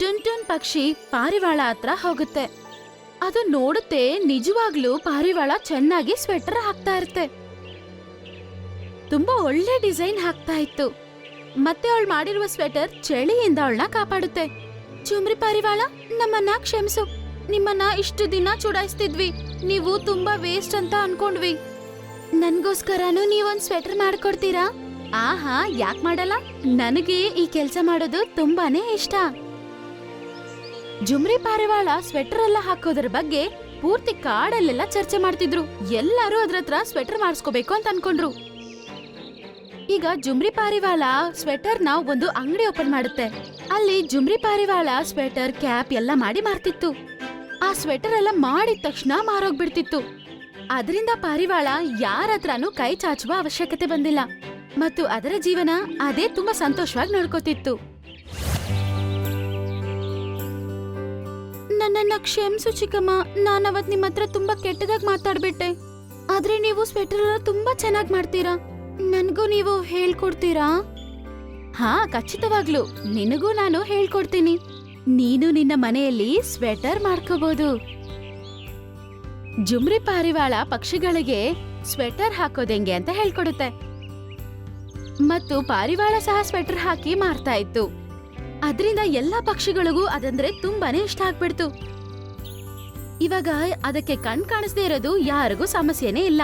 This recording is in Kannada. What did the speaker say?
ಟುನ್ ಟುನ್ ಪಕ್ಷಿ ಪಾರಿವಾಳ ಹತ್ರ ಹೋಗುತ್ತೆ. ಅದು ನೋಡುತ್ತೆ, ನಿಜವಾಗ್ಲೂ ಪಾರಿವಾಳ ಚೆನ್ನಾಗಿ ಸ್ವೆಟರ್ ಹಾಕ್ತಾ ಇರುತ್ತೆ. ತುಂಬಾ ಒಳ್ಳೆ ಡಿಸೈನ್ ಹಾಕ್ತಾ ಇತ್ತು. ಮತ್ತೆ ಅವಳು ಮಾಡಿರುವ ಸ್ವೆಟರ್ ಚಳಿಯಿಂದ ಅವಳನ್ನ ಕಾಪಾಡುತ್ತೆ. ಚುಮ್ರಿ ಪಾರಿವಾಳ, ನಮ್ಮನ್ನ ಕ್ಷಮಿಸು. ನಿಮ್ಮನ್ನ ಇಷ್ಟು ದಿನ ಚುಡಾಯಿಸ್ತಿದ್ವಿ. ನೀವು ತುಂಬಾ ವೇಸ್ಟ್ ಅಂತ ಅನ್ಕೊಂಡ್ವಿ. ನನ್ಗೋಸ್ಕರನು ನೀವೊಂದ್ ಸ್ವೆಟರ್ ಮಾಡ್ಕೊಡ್ತೀರಾ? ಆಹಾ, ಯಾಕ್ ಮಾಡಲ್ಲ? ನನಗೆ ಈ ಕೆಲ್ಸ ಮಾಡೋದು ತುಂಬಾನೇ ಇಷ್ಟ. ಜುಮ್ರಿ ಪಾರಿವಾಳ ಸ್ವೆಟರ್ ಎಲ್ಲ ಹಾಕೋದ್ರ ಬಗ್ಗೆ ಪೂರ್ತಿ ಕಾಡಲ್ಲೆಲ್ಲ ಚರ್ಚೆ ಮಾಡ್ತಿದ್ರು. ಎಲ್ಲರೂ ಅದ್ರತ್ರ ಸ್ವೆಟರ್ ಮಾಡಿಸ್ಕೋಬೇಕು ಅಂತ ಅನ್ಕೊಂಡ್ರು. ಈಗ ಜುಮ್ರಿ ಪಾರಿವಾಳ ಸ್ವೆಟರ್ನ ಒಂದು ಅಂಗಡಿ ಓಪನ್ ಮಾಡುತ್ತೆ. ಅಲ್ಲಿ ಜುಮ್ರಿ ಪಾರಿವಾಳ ಸ್ವೆಟರ್, ಕ್ಯಾಪ್ ಎಲ್ಲ ಮಾಡಿ ಮಾರ್ತಿತ್ತು. ಆ ಸ್ವೆಟರ್ ಎಲ್ಲ ಮಾಡಿದ ತಕ್ಷಣ ಮಾರೋಗ್ಬಿಡ್ತಿತ್ತು. ಅದರಿಂದ ಪಾರಿವಾಳ ಯಾರ ಹತ್ರನೂ ಕೈ ಚಾಚುವ ಅವಶ್ಯಕತೆ ಬಂದಿಲ್ಲ ಮತ್ತು ಅದರ ಜೀವನ ಅದೇ ತುಂಬಾ ಸಂತೋಷವಾಗಿ ನೋಡ್ಕೋತಿತ್ತು. ನನ್ನನ್ನ ಕ್ಷಮಿಸು ಚಿಕ್ಕಮ್ಮ, ನಾನವತ್ ನಿಮ್ಮ ಹತ್ರ ತುಂಬಾ ಕೆಟ್ಟದಾಗಿ ಮಾತಾಡ್ಬಿಟ್ಟೆ. ಆದ್ರೆ ನೀವು ಸ್ವೆಟರ್ ತುಂಬಾ ಚೆನ್ನಾಗಿ ಮಾಡ್ತೀರಾ. ನನ್ಗೂ ನೀವು ಹೇಳ್ಕೊಡ್ತೀರಾ? ಹಾ, ಖಚಿತವಾಗ್ಲು ನಿನಗೂ ನಾನು ಹೇಳ್ಕೊಡ್ತೀನಿ. ನೀನು ನಿನ್ನ ಮನೆಯಲ್ಲಿ ಸ್ವೆಟರ್ ಮಾಡ್ಕೋಬಹುದು. ಜುಮ್ರಿ ಪಾರಿವಾಳ ಪಕ್ಷಿಗಳಿಗೆ ಸ್ವೆಟರ್ ಹಾಕೋದೆಂಗೆ ಅಂತ ಹೇಳ್ಕೊಡುತ್ತೆ ಮತ್ತು ಪಾರಿವಾಳ ಸಹ ಸ್ವೆಟರ್ ಹಾಕಿ ಮಾರ್ತಾ ಇತ್ತು. ಅದರಿಂದ ಎಲ್ಲಾ ಪಕ್ಷಿಗಳಿಗೂ ಅದಂದ್ರೆ ತುಂಬಾನೇ ಇಷ್ಟ ಆಗ್ಬಿಡ್ತು. ಇವಾಗ ಅದಕ್ಕೆ ಕಣ್ ಕಾಣಿಸ್ದೇ ಇರೋದು ಯಾರಿಗೂ ಸಮಸ್ಯೆನೇ ಇಲ್ಲ.